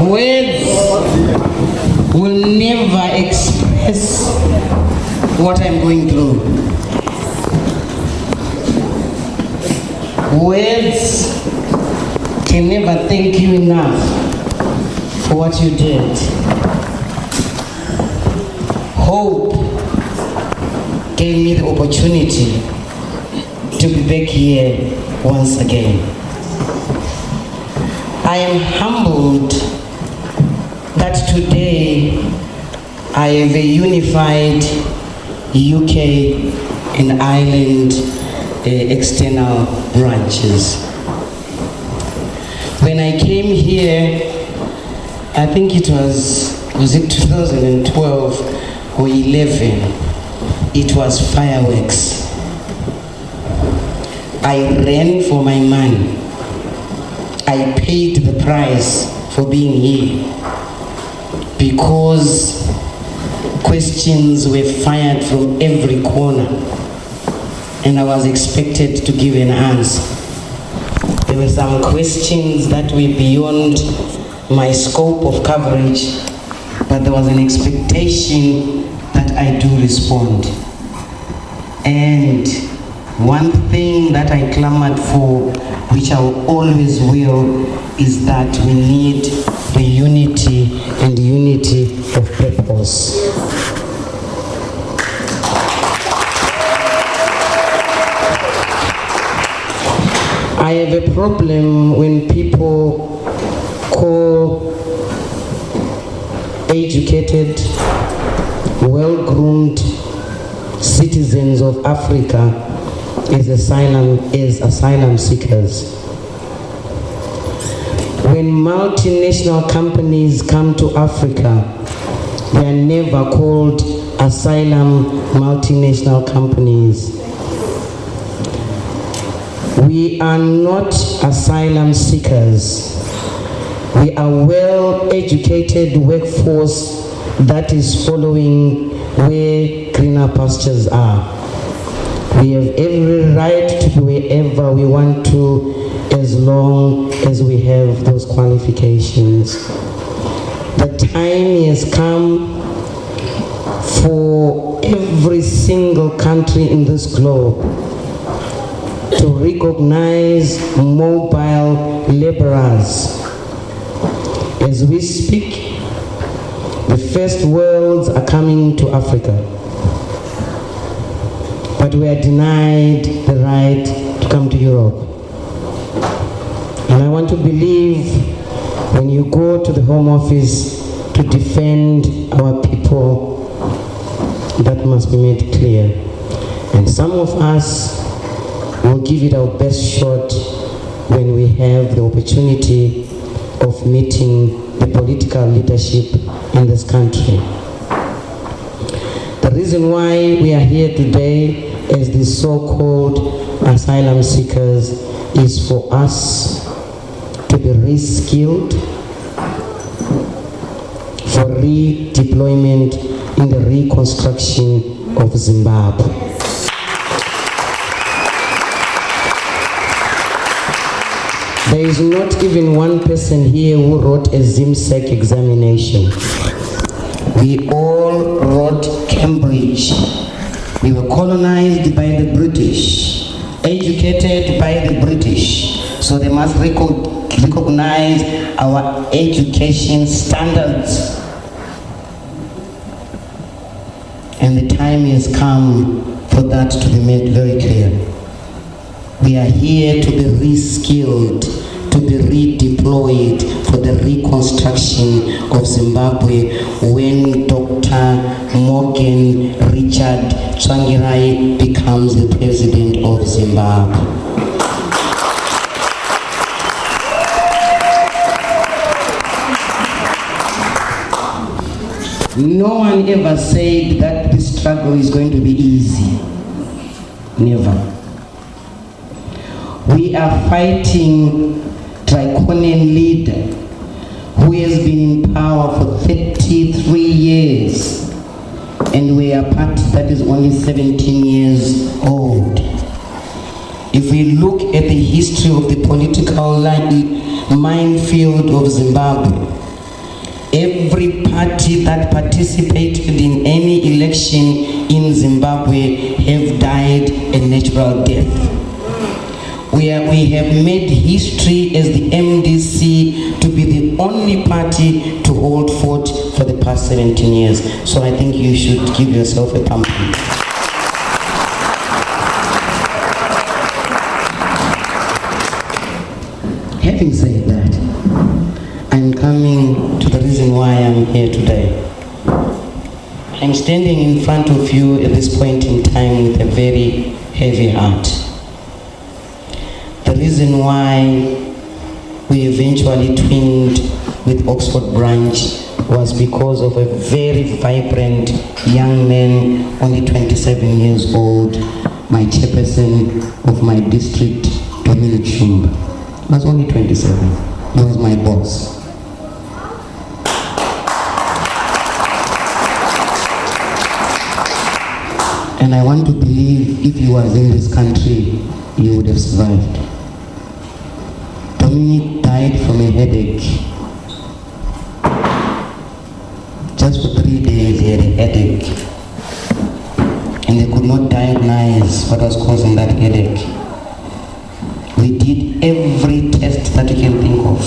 Words will never express what I'm going through. Words can never thank you enough for what you did. Hope gave me the opportunity to be back here once again. I am humbled that today I have a unified UK and Ireland external branches. When I came here, I think it was it 2012 or 11, it was fireworks. I ran for my money. I paid the price for being here because questions were fired from every corner and I was expected to give an answer. There were some questions that were beyond my scope of coverage, but there was an expectation that I do respond. And one thing that I clamored for, which I always will, is that we need the unity and unity of purpose. I have a problem when people call educated, well-groomed citizens of Africa as asylum seekers. When multinational companies come to Africa, they are never called asylum multinational companies. We are not asylum seekers. We are well-educated workforce that is following where greener pastures are. We have every right to be wherever we want to, as long as we have those qualifications. The time has come for every single country in this globe to recognize mobile laborers. As we speak, the first worlds are coming to Africa, but we are denied the right to come to Europe. And I want to believe when you go to the Home Office to defend our people, that must be made clear. And some of us will give it our best shot when we have the opportunity of meeting the political leadership in this country. The reason why we are here today as the so-called asylum seekers is for us to be re-skilled for redeployment in the reconstruction of Zimbabwe. There is not even one person here who wrote a ZimSec examination. We all wrote Cambridge. We were colonized by the British, educated by the British. So they must recognize our education standards. And the time has come for that to be made very clear. We are here to be re-skilled, to be redeployed for the reconstruction of Zimbabwe when Dr. Morgan Richard Tsvangirai becomes the president of Zimbabwe. No one ever said that this struggle is going to be easy. Never. We are fighting draconian leader who has been in power for 33 years and we are a party that is only 17 years old. If we look at the history of the political minefield of Zimbabwe, every party that participated in any election in Zimbabwe have died a natural death. We have made history as the MDC to be the only party to hold fort for the past 17 years. So I think you should give yourself a pump. Having said that, I'm coming to the reason why I'm here today. I'm standing in front of you at this point in time with a very heavy heart. The reason why we eventually twinned with Oxford Branch was because of a very vibrant young man, only 27 years old, my chairperson of my district, Dominic Shumba. He was only 27. He was my boss. And I want to believe if he was in this country, he would have survived. Dominic died from a headache. Just for 3 days he had a headache. And they could not diagnose what was causing that headache. We did every test that you can think of.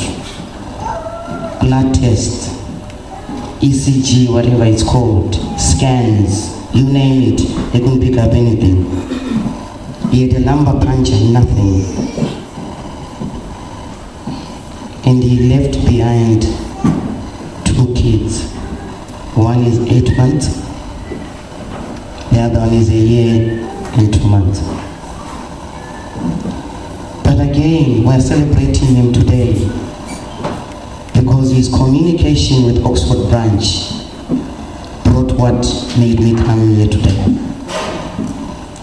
Blood test, ECG, whatever it's called, scans, you name it, they couldn't pick up anything. He had a lumbar puncture, nothing. And he left behind 2 kids. One is 8 months, the other one is 1 year and 2 months. But again, we're celebrating him today because his communication with Oxford Branch brought what made me come here today.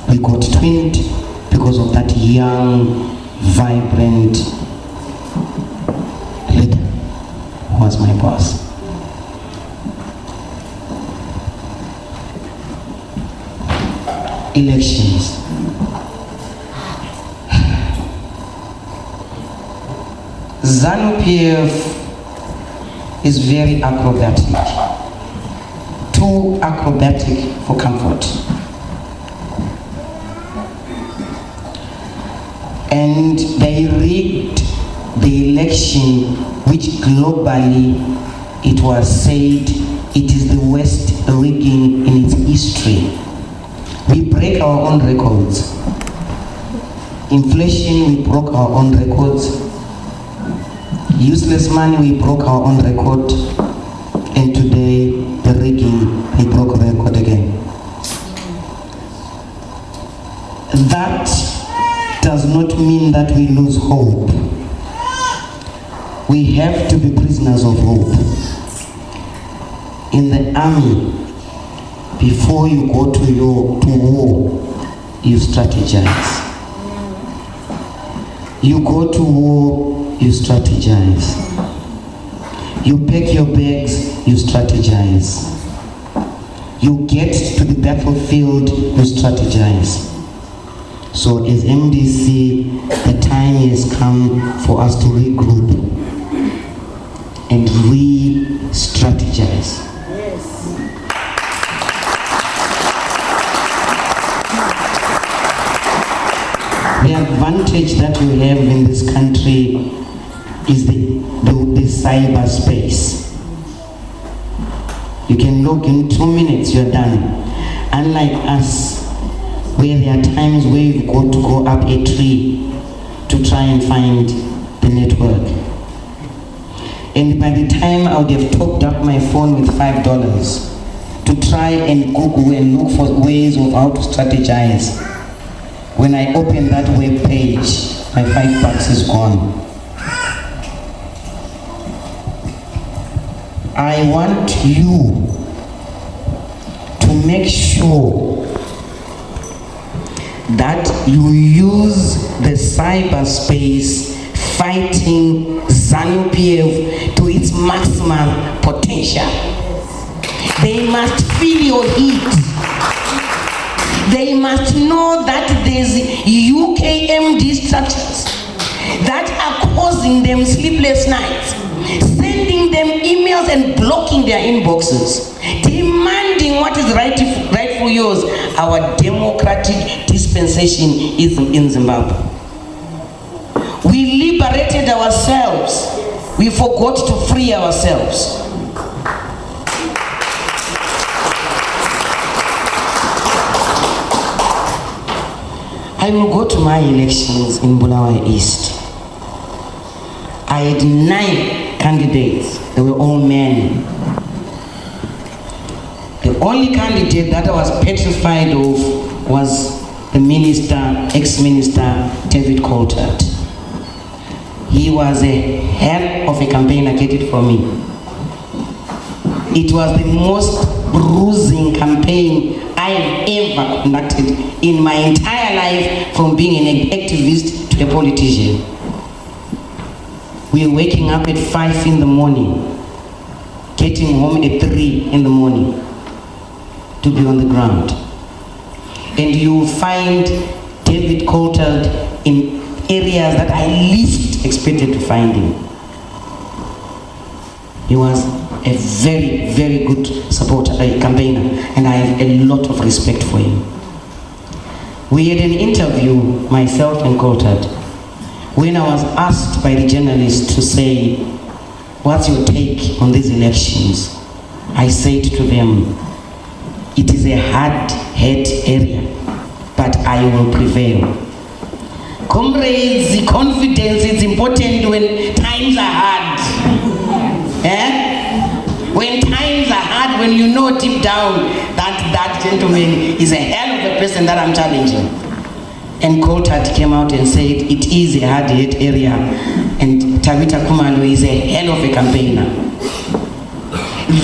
We got twinned because of that young, vibrant leader who was my boss. Elections. ZANU-PF is very acrobatic, too acrobatic for comfort. And they rigged the election, which globally it was said it is the worst rigging in its history. We break our own records. Inflation, we broke our own records. Useless money, we broke our own record. And today, the rigging, we broke the record again. That does not mean that we lose hope. We have to be prisoners of hope. In the army, before you go to war, you strategize. You go to war, you strategize. You pack your bags, you strategize. You get to the battlefield, you strategize. So as MDC, the time has come for us to regroup and re-strategize. The advantage that we have in this country is the cyberspace. You can log in 2 minutes, you're done. Unlike us, where there are times where you've got to go up a tree to try and find the network. And by the time I would have topped up my phone with $5 to try and Google and look for ways of how to strategize, when I open that web page, my $5 is gone. I want you to make sure that you use the cyberspace fighting ZANU-PF to its maximum potential. They must feel your heat. They must know that there's UK MD structures that are causing them sleepless nights, sending them emails and blocking their inboxes, demanding what is rightful yours. Our democratic dispensation is in Zimbabwe. We liberated ourselves. We forgot to free ourselves. I will go to my elections in Bulawayo East. I had 9 candidates. They were all men. The only candidate that I was petrified of was the minister, ex-minister David Coltart. He was a hell of a campaigner, get it from me. It was the most bruising campaign I've ever conducted in my entire life, from being an activist to a politician. We were waking up at 5 in the morning, getting home at 3 in the morning to be on the ground. And you find David Coltart in areas that I least expected to find him. He was a very, very good supporter, a campaigner, and I have a lot of respect for him. We had an interview, myself and Coltart, when I was asked by the journalist to say, what's your take on these elections? I said to them, it is a hard-hit area, but I will prevail. Comrades, the confidence is important when times are hard. When times are hard, when you know deep down that gentleman is a hell of a person that I'm challenging. And Coltart came out and said, it is a hard-hit area, and Thabitha Khumalo is a hell of a campaigner.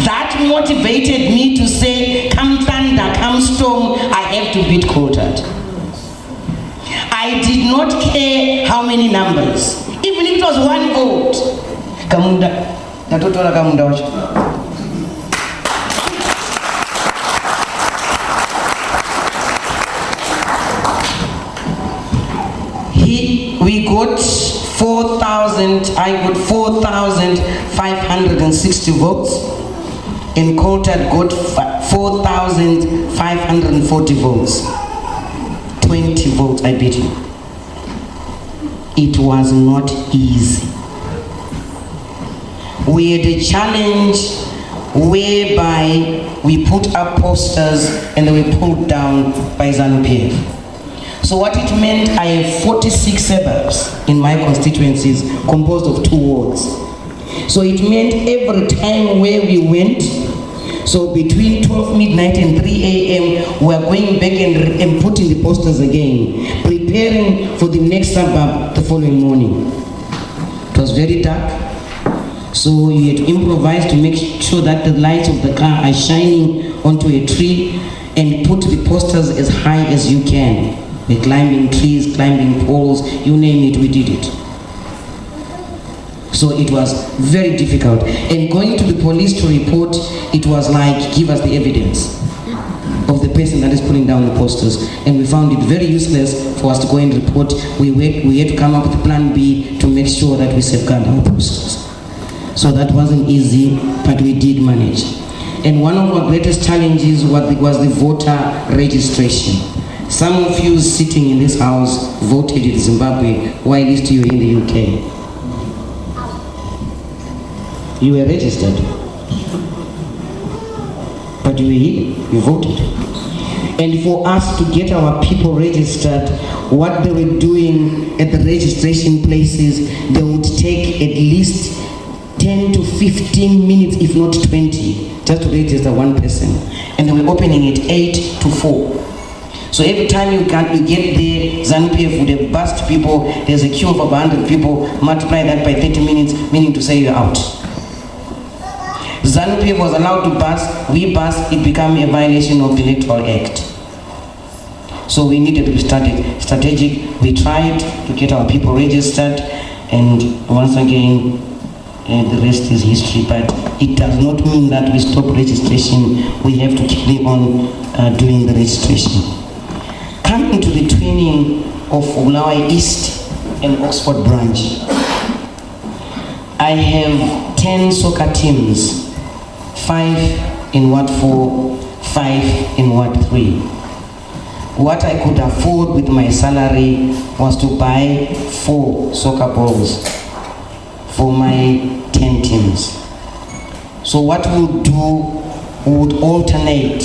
That motivated me to say, come thunder, come storm, I have to beat Coltart. I did not care how many numbers, even if it was 1 vote. Kamunda, Natotola Kamunda. We got 4,000, I got 4,560 votes, and Coltart got 4,540 votes. 20 votes, I beat him. It was not easy. We had a challenge whereby we put up posters and they were pulled down by ZANU-PF. So what it meant, I have 46 suburbs in my constituencies composed of 2 wards. So it meant every time where we went, so between 12 midnight and 3 a.m., we are going back and putting the posters again, preparing for the next suburb the following morning. It was very dark, so you had to improvise to make sure that the lights of the car are shining onto a tree, and put the posters as high as you can. We're climbing trees, climbing poles, you name it, we did it. So it was very difficult. And going to the police to report, it was like, give us the evidence of the person that is putting down the posters. And we found it very useless for us to go and report. We had to come up with plan B to make sure that we safeguard our posters. So that wasn't easy, but we did manage. And one of our greatest challenges was the voter registration. Some of you sitting in this house voted in Zimbabwe, while least you were in the UK. You were registered, but you were here, you voted. And for us to get our people registered, what they were doing at the registration places, they would take at least 10 to 15 minutes, if not 20, just to register one person. And they were opening at 8 to 4. So every time you get there, ZANU-PF would have bussed people, there's a queue of about 100 people, multiply that by 30 minutes, meaning to say you're out. ZANU-PF was allowed to bus, we bus, it became a violation of the Electoral Act. So we needed to be strategic. We tried to get our people registered, and once again, the rest is history, but it does not mean that we stop registration. We have to keep on doing the registration. Coming to the twinning of Bulawayo East and Oxford Branch, I have 10 soccer teams, 5 in Ward 4, 5 in Ward 3. What I could afford with my salary was to buy 4 soccer balls for my 10 teams. So what we'll do, we would alternate.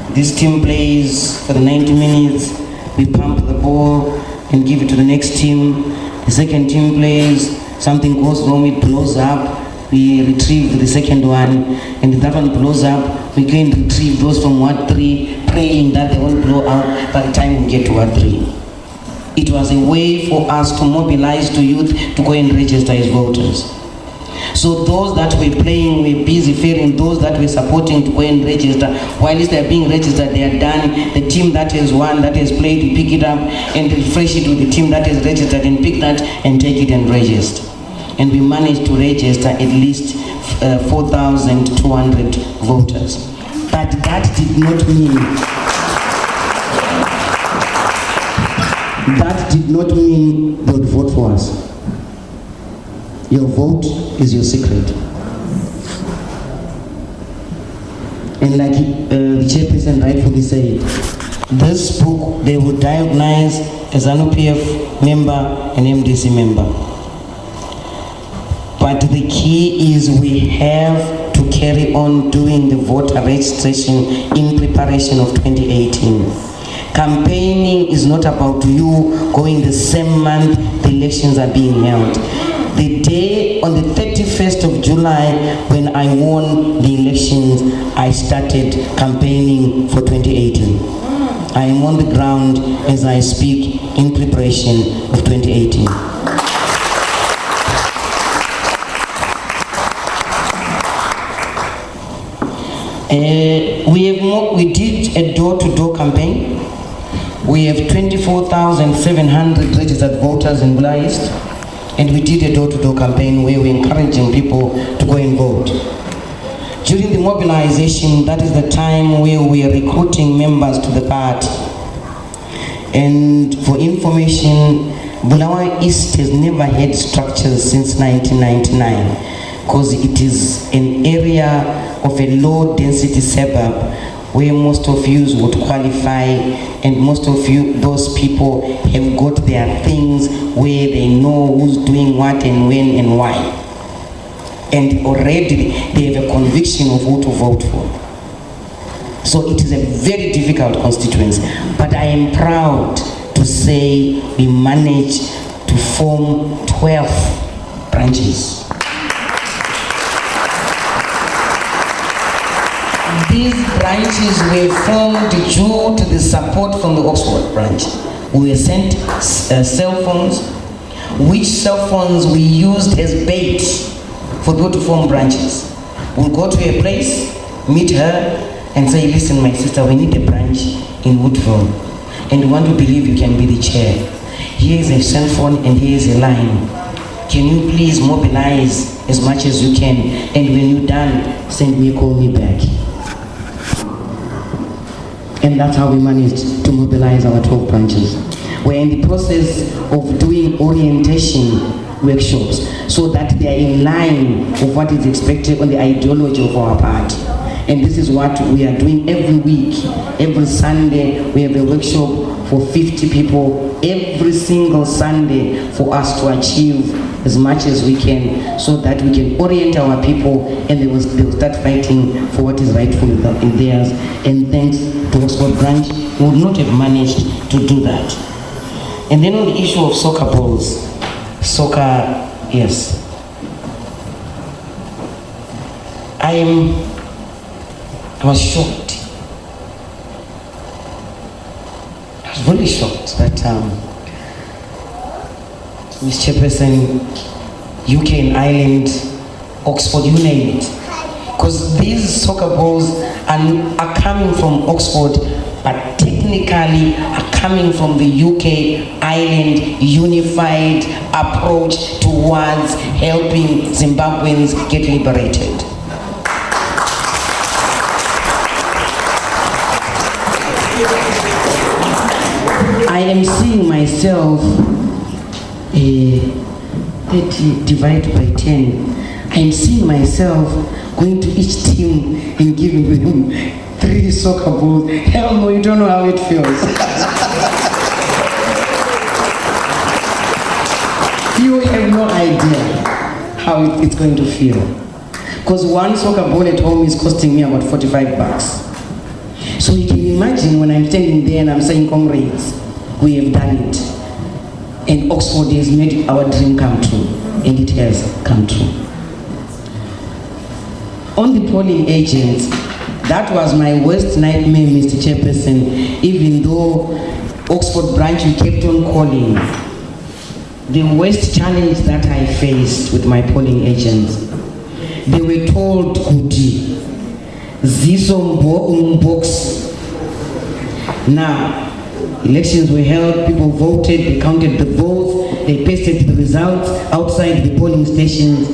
This team plays for the 90 minutes, we pump the ball and give it to the next team. The second team plays, something goes wrong, it blows up, we retrieve the second one, and if that one blows up, we go and retrieve those from Ward 3, praying that they won't blow out by the time we get to Ward 3. It was a way for us to mobilize the youth to go and register as voters. So those that were playing were busy ferrying those that were supporting to go and register. While they're being registered, they are done. The team that has won, that has played, we pick it up and refresh it with the team that has registered and pick that and take it and register. And we managed to register at least 4,200 voters. But that did not mean they would vote for us. Your vote is your secret. And like the chairperson rightfully said, this book they will diagnose as an OPF member and MDC member. But the key is we have to carry on doing the voter registration in preparation of 2018. Campaigning is not about you going the same month the elections are being held. The day on the 31st of July when I won the elections, I started campaigning for 2018. I am on the ground as I speak in preparation of 2018. We did a door-to-door campaign. We have 24,700 registered voters in Bulawayo East, and we did a door-to-door campaign where we're encouraging people to go and vote. During the mobilization, that is the time where we are recruiting members to the party. And for information, Bulawayo East has never had structures since 1999, because it is an area of a low-density suburb where most of you would qualify, and most of you, those people have got their things where they know who's doing what and when and why. And already they have a conviction of who to vote for. So it is a very difficult constituency, but I am proud to say we managed to form 12 branches. These branches were formed due to the support from the Oxford branch. We were sent cell phones, which cell phones we used as bait for people to form branches. We'll go to a place, meet her, and say, listen, my sister, we need a branch in Woodville, and we want to believe you can be the chair. Here is a cell phone and here is a line. Can you please mobilize as much as you can, and when you're done, send me, call me back. And that's how we managed to mobilize our 12 branches. We're in the process of doing orientation workshops so that they are in line with what is expected on the ideology of our party. And this is what we are doing every week. Every Sunday we have a workshop for 50 people every single Sunday for us to achieve as much as we can, so that we can orient our people and they will start fighting for what is rightful in theirs. And thanks to Oxford branch, we would not have managed to do that. And then on the issue of soccer balls, soccer, yes. I was shocked. I was really shocked that Mr. Chairperson, UK and Ireland, Oxford, you name it. Because these soccer balls are coming from Oxford, but technically are coming from the UK Ireland unified approach towards helping Zimbabweans get liberated. I am seeing myself 30 divided by 10. I am seeing myself going to each team and giving them 3 soccer balls. Hell no, you don't know how it feels. You have no idea how it's going to feel. Because one soccer ball at home is costing me about 45 bucks. So you can imagine when I'm standing there and I'm saying, comrades, we have done it. And Oxford has made our dream come true. And it has come true. On the polling agents, that was my worst nightmare, Mr. Chairperson, even though Oxford branch, we kept on calling. The worst challenge that I faced with my polling agents, they were told, Kuti, Ziso box. Now, elections were held, people voted, they counted the votes, they pasted the results outside the polling stations.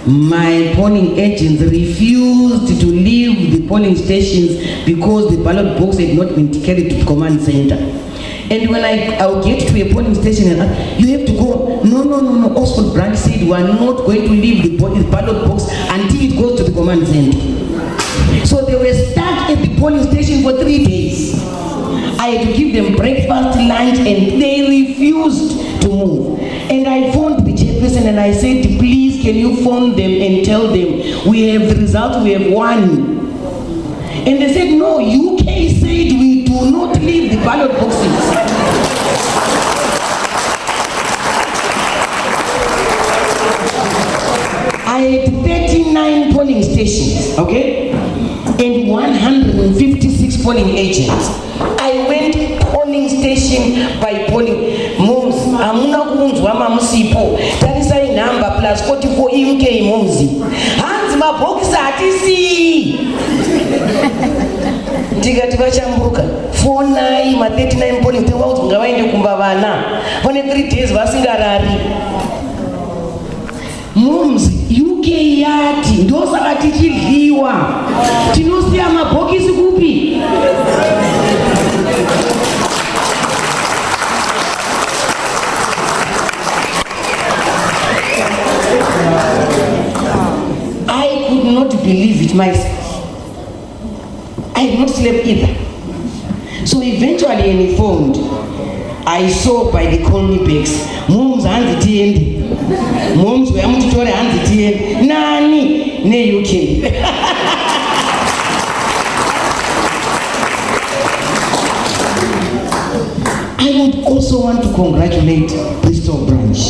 My polling agents refused to leave the polling stations because the ballot box had not been carried to the command center. And when I'll get to a polling station and you have to go, no, Oxford branch said we are not going to leave the ballot box until it goes to the command center. So they were stuck at the polling station for 3 days. I had to give them breakfast, lunch, and they refused to move. And I phoned the chairperson and I said, please, can you phone them and tell them we have the results, we have won. And they said, no, UK said we do not leave the ballot boxes. I had 39 polling stations, okay? And 156 polling agents. I went polling station by polling. Moms, amuna kunzwa mamusipo. Tarisa number plus 44 UK momsi. Hands ma box atisi. Tikati vachamburuka 49 ma 39 polling station wauti ngavaende kumba vana. Vane 3 days vasingarari. Moms, UK yati ndosaka tichidliwa. Tinosiya mabhokisi kupi? I could not believe it myself. I had not slept either. So eventually I informed. I saw by the call me bags, Moms and the TND. Moms were able to tell the TND. Nani, ne UK. I would also want to congratulate Bristol branch.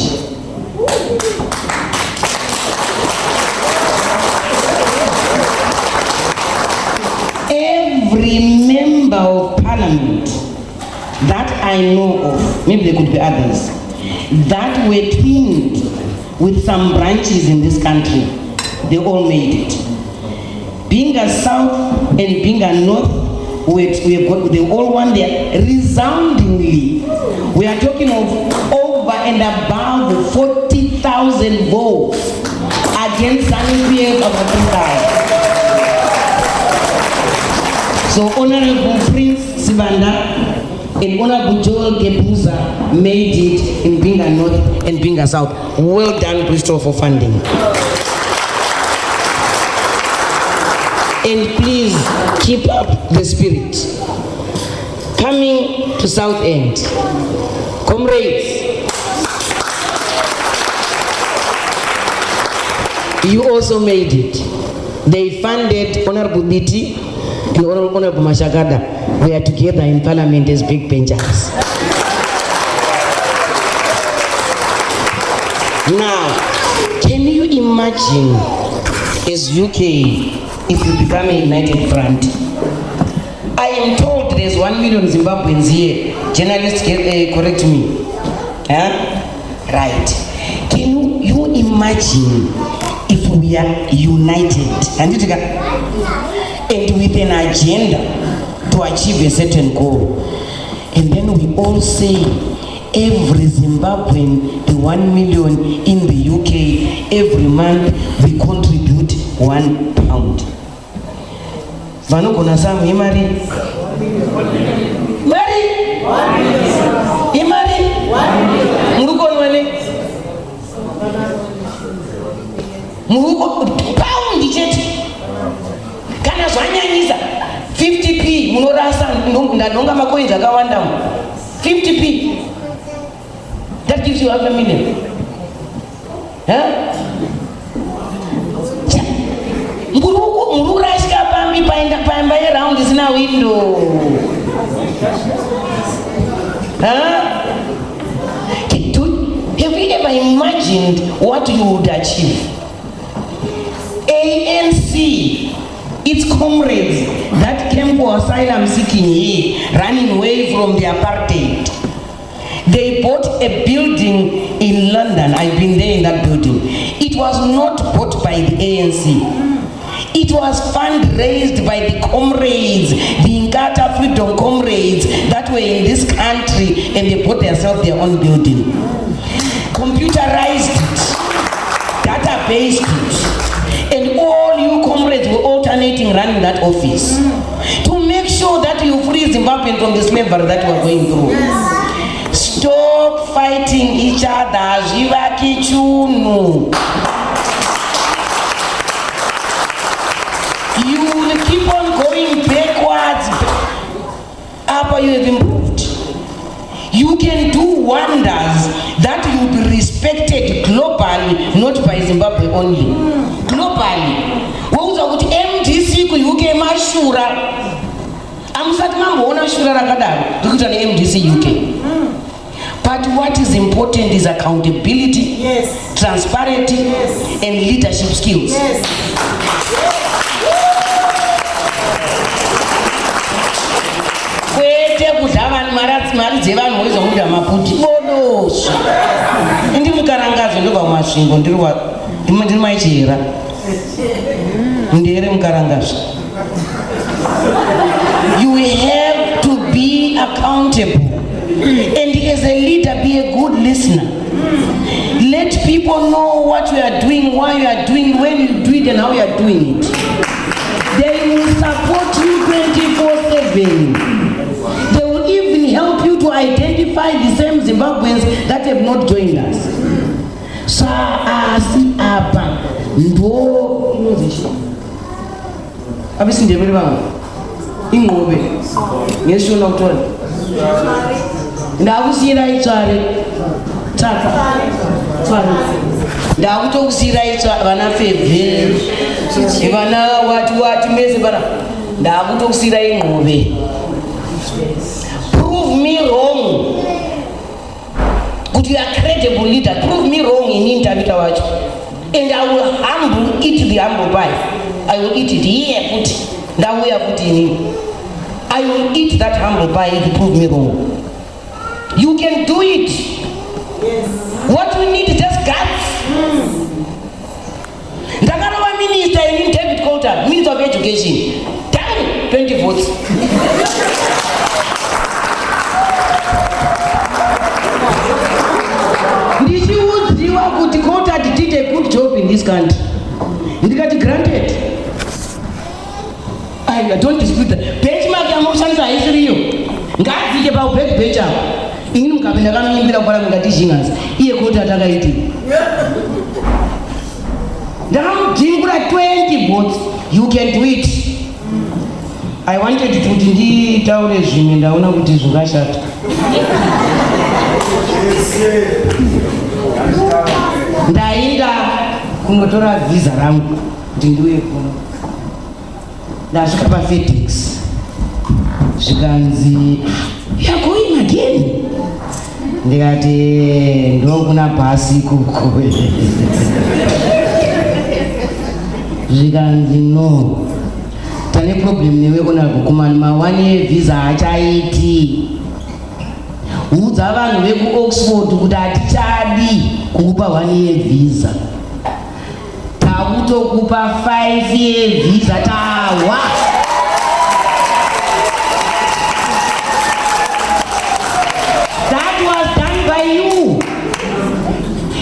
Every member of parliament that I know of, maybe there could be others, that were twinned with some branches in this country, they all made it. Being a south and being a north, they all won there resoundingly. We are talking of over and above 40,000 votes against Zambia of 3,000. So Honorable Prince Sibanda and Honorable Joel Gebuza made it in Binga North and Binga South. Well done, Bristol, for funding. And please keep up the spirit. Coming to Southend, comrades, you also made it. They funded Honorable Niti and Honorable Mashagada. We are together in Parliament as big benchers. Now, can you imagine as UK if you become a united front? I am told there's 1 million Zimbabweans here. Journalists correct me. Huh? Right. Can you imagine if we are united and with an agenda to achieve a certain goal, and then we all say every Zimbabwean, the 1 million in the UK, every month we contribute £1. Vanogona Sam Mari? Pound chete. Kana zvanyanyisa 50p munorasa ndadonga macoins akawanda 50p. That gives you $500,000. Huh? Mururashika pambi paimba around is now window. Huh? Have you ever imagined what you would achieve? ANC, its comrades that came for asylum seeking here, running away from the apartheid. They bought a building in London. I've been there in that building. It was not bought by the ANC. It was fundraised by the comrades, the Inkatha Freedom comrades that were in this country, and they bought themselves their own building. Computerized it, databased it, and all you comrades were alternating running that office to make sure that you free Zimbabweans from the slavery that we are going through. Stop fighting each other. Jiva kichunu. You will keep on going backwards. After you have improved, you can do wonders that you will be respected globally, not by Zimbabwe only. Globally. What was MDC UK mashura? Amusati mamboona shura rakadaro ndikuita MDC UK. But what is important is accountability, yes, transparency, yes, and leadership skills. Yes. Kwete kudhavani mari dzevanhu wezomuda maputi bodoso. Indi mukarangadzo ndobva mumasvingo ndiri maichera. Ndere mukarangadzo. You have to be accountable. And as a leader, be a good listener. Let people know what you are doing, why you are doing, when you do it, and how you are doing it. They will support you 24/7. They will even help you to identify the same Zimbabweans that have not joined us. Saasi apa ndo innovation. Abisi ndebele banga. Ingobe. Ngesho ukuthona. Ndakusira itsware tsaka tsware ndakutokusira itsware vana fevhe vana wati mese bana ndakutokusira ingqobe. Prove me wrong kuti you are credible leader. Prove me wrong in Thabitha wacho, and I will eat the humble pie. I will eat it here kuti ndauya kuti ini. I will eat that humble pie if you prove me wrong. You can do it. Yes. What we need is just guts. Ndakarova minister in David Coltart, Minister of Education. Done. 20 votes. Ndichiudziwa kuti Coltart did a good job in this country. Ndikati granted. I don't dispute that. Benchmark yamushandisa haisiriyo. Ngadzike pa backbench apo. Ingini mukapinda kanonyimbira kubara mukati zhinganzi. Iye Coltart akaiti. Ndakamudhingura 20 votes. You can do it. I wanted kuti nditaure zvimwe ndaona kuti zvingashata. Ndaenda kunotora visa rangu kuti ndiuye kuno. Ndasvika paFedEx. Zvikanzi you're going again. Ndikati ndokuna bhasi kuko. Zvikanzi no. Tane problem newe kuna kukumani mawane visa hachaiti. Udza vanhu veku Oxford kuti hatichadi kukupa 1 year visa. Takutokupa 5 year visa tawa. That was done by you.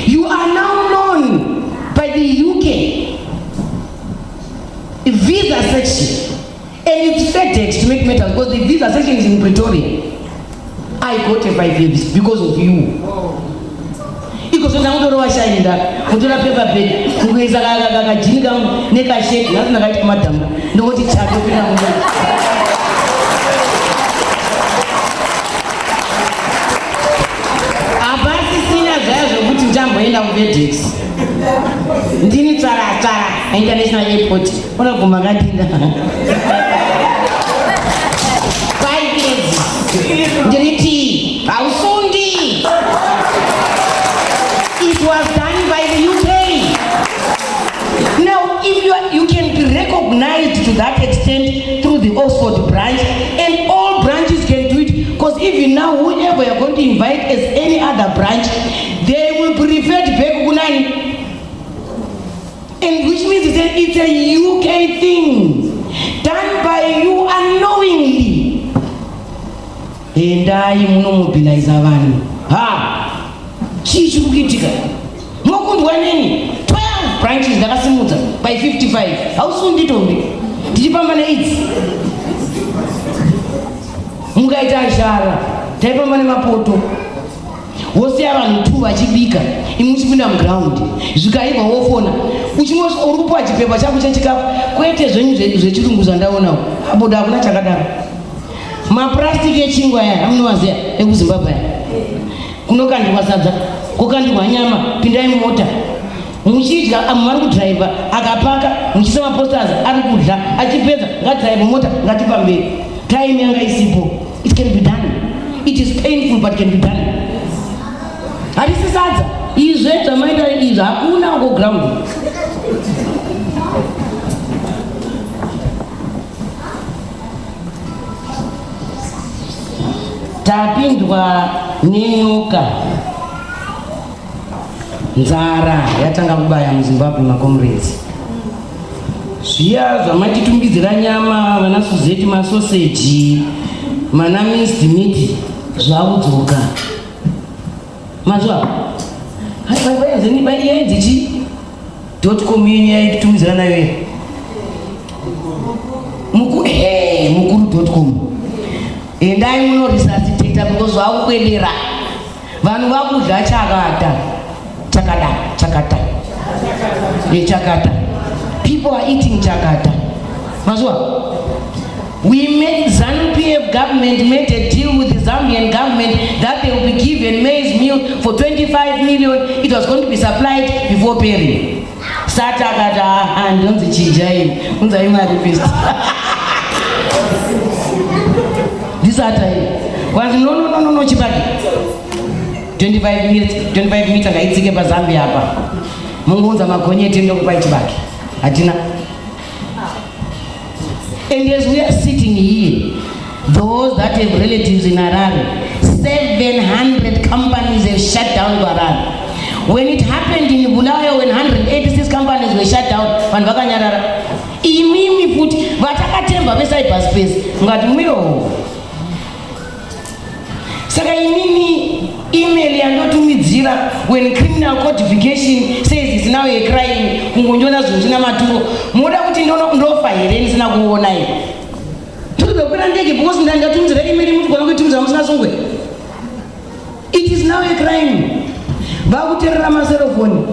You are now known by the UK visa section. And it's FedEx to make matters because the visa section is in Pretoria. I got a 5 year visa because of you. Because Kuzona kutoro washainda kutora paper bag kuisa kakajinga nekashedi nasina kaita madhamu ndokuti chato pina munhu apasisina zvaya zvokuti ndichamboenda kuFedEx ndini tsara international airport unoguma kadinda 5 years ndiniti hausundi. It was done by the UK. Now, if you can be recognized to that extent through the Oxford branch, and all branches can do it, because even now, whoever you're going to invite as any other branch, they will be referred back to Kunani. And which means it's a UK thing, done by you unknowingly. And I mobilize Avani. Chichukitika. Mokundwa nini? 12 branches ndakasimudza by 55. Hausundi tombi. Tichipambana idzi. Mungaita ashara. Taipambana mapoto. Wosiya vanhu 2 vachibika. Imwe uchipinda muground. Zvikaiva wofona. Uchimosva uri kupuwa chipepa chako chechikafu. Kwete zvenyu zvechirungu zvandaonawo. Aboda hakuna chakadaro. Mapurasitiki echingwa aya amunomaziya ekuZimbabwe aya. Kunokandwa sadza, kokandwa nyama, pindai mota. Muchidya amari kudriver akapaka, muchisa maposters ari kudla, achipedza ngadrive mota ngatipamberi. Time yanga isipo. It can be done. It is painful but can be done. Harisi sadza, izve zvamaita izvi hakuna uko ground. Tapindwa nenyoka. Nzara yatanga kubaya muZimbabwe makomrades. Zviya zvamatitumbidzira nyama, vana Suzeti masoseji, mana minced meat zvavudzoka. Mazwa. Hai bai dzichi .com yaitumidzira nayo. Mukuru.com. Endai muno resuscitate because vakukwedera. Vanhu vakudya chakata. People are eating chakata. Mazwa. ZANU-PF government made a deal with the Zambian government that they will be given maize meal for 25 million. It was going to be supplied before pairing. Satakata and don't the chijai. This time. No, Chibaki. 25 minutes akaitsike paZambia apa. Mungounza magonyeti ndokupa Chibaki. Atina. And as we are sitting here, those that have relatives in Harare, 700 companies have shut down Harare. When it happened in Bulawayo, when 186 companies were shut down, vanhu vakanyarara. Imimi futi vatakatemba vecyberspace ngati mwiro. Saka imimi email yandotumidzira when criminal codification says it's now a crime kungonjona zvina maturo moda kuti ndofa here nisina kuona here tinokwira ndege because ndatumidzira email muti kona kuitumidzira musina sungwe. It is now a crime. Vakuterera maserofoni,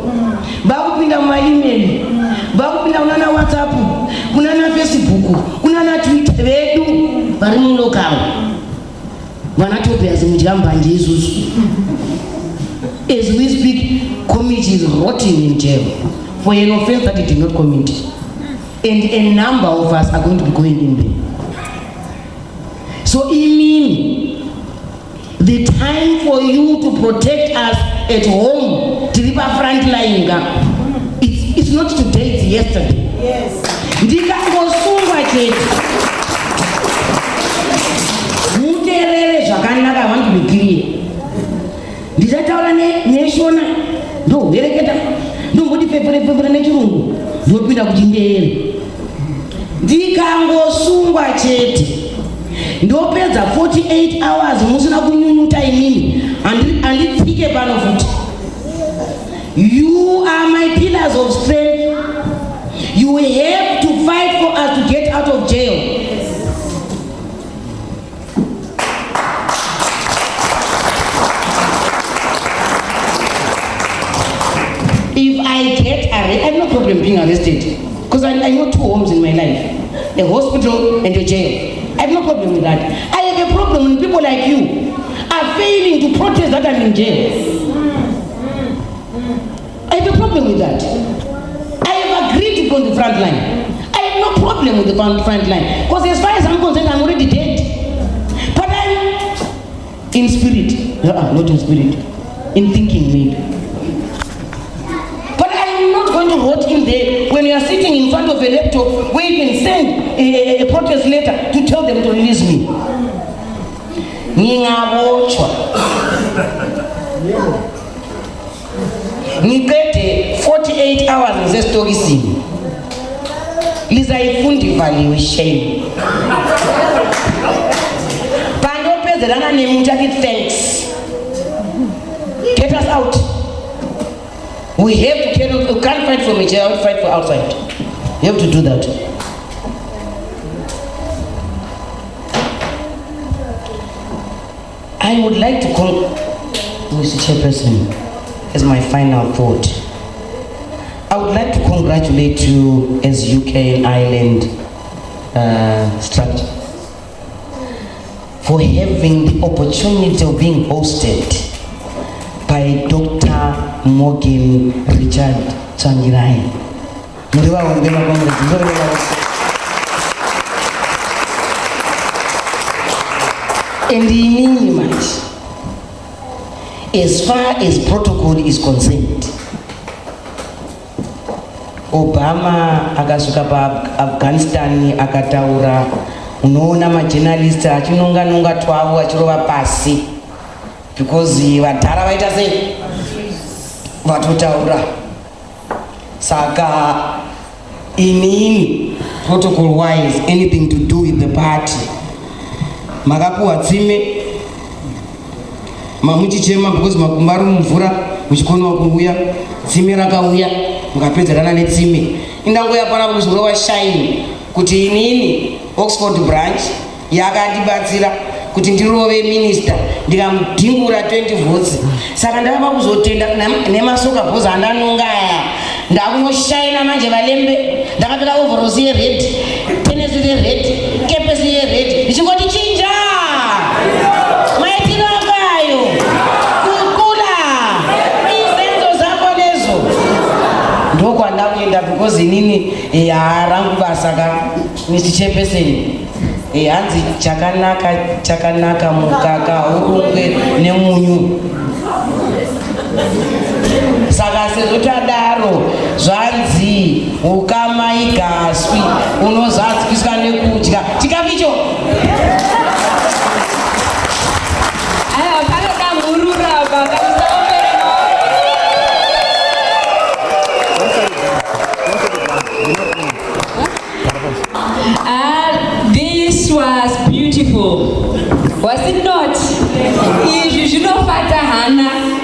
vakupinda mumaemail, vakupinda kunana WhatsApp, kunana Facebook, kunana Twitter vedu vari mulocal. Vanatopia zimudyambanje isusu. As we speak, committee is rotting in jail for an offense that it did not commit. And a number of us are going to be going in there. So it means the time for you to protect us at home, Tilipa frontline, it's not today, it's yesterday. Yes. Ndikangosungwa chete. Muterere zvakanaka, I want to be clear. Ndichataura neshona, ndo vereketa, ndongoti pepere nechirungu, ndopinda kuchindere. Ndikangosungwa chete. Ndopedza 48 hours musina kunyunyuta imini anditsike pano futi. You are my pillars of strength. You have to fight for us to get out of jail. If I get arrested, I have no problem being arrested. Because I know 2 homes in my life. A hospital and a jail. I have no problem with that. I have a problem when people like you are failing to protest that I'm in jail. I have a problem with that. I have agreed to go on the front line. I have no problem with the front line. Because as far as I'm concerned, I'm already dead. But I'm in spirit. Not in spirit. In thinking maybe. But I'm not going to rot in there when you are sitting in front of a laptop where you can send a protest letter to tell them to release me. Ningabochwa. Nikete 48 hours in this story scene. Liza ifundi value shame. Panope the lana name thanks. Get us out. We have to carry, we can't fight from each other, fight for outside. We have to do that. I would like to call Mr. Chairperson as my final thought. I would like to congratulate you as UK and Ireland structure for having the opportunity of being hosted by Dr. Morgan Richard Changirai. And in much, as far as protocol is concerned, Obama akasuka pa Afghanistan akataura, unoona majournalist achinonga 12 achirova pasi because vadhara vaita sei vatotaura. Saka inini protocol wise anything to do with the party makapuwa tsime mamuchichema because makumbaru mvura muchikono kuuya tsime rakauya mukapedzerana netsime indangoya pana kuzorova shine kuti inini Oxford branch yakatibatsira kuti ndirove minister ndikamudhingura 20 votes. Saka ndava kuzotenda nemasoka bhozi andanonga aya ndakunoshaina manje valembe ndakapfeka overalls yered, tennis yered, kepesi yered ndichingoti chinja maitiro akayo kukula izenzo zako nezo ndokwandakuenda because inini yarangu basaka Mr. Chairperson hanzi chakanaka mukaka urungwe nemunyu. Saka sezotadaro zvanzi ukama igaswi unozadzikiswa nekudya chikapicho This was beautiful, was it not? You should not fight a Hannah.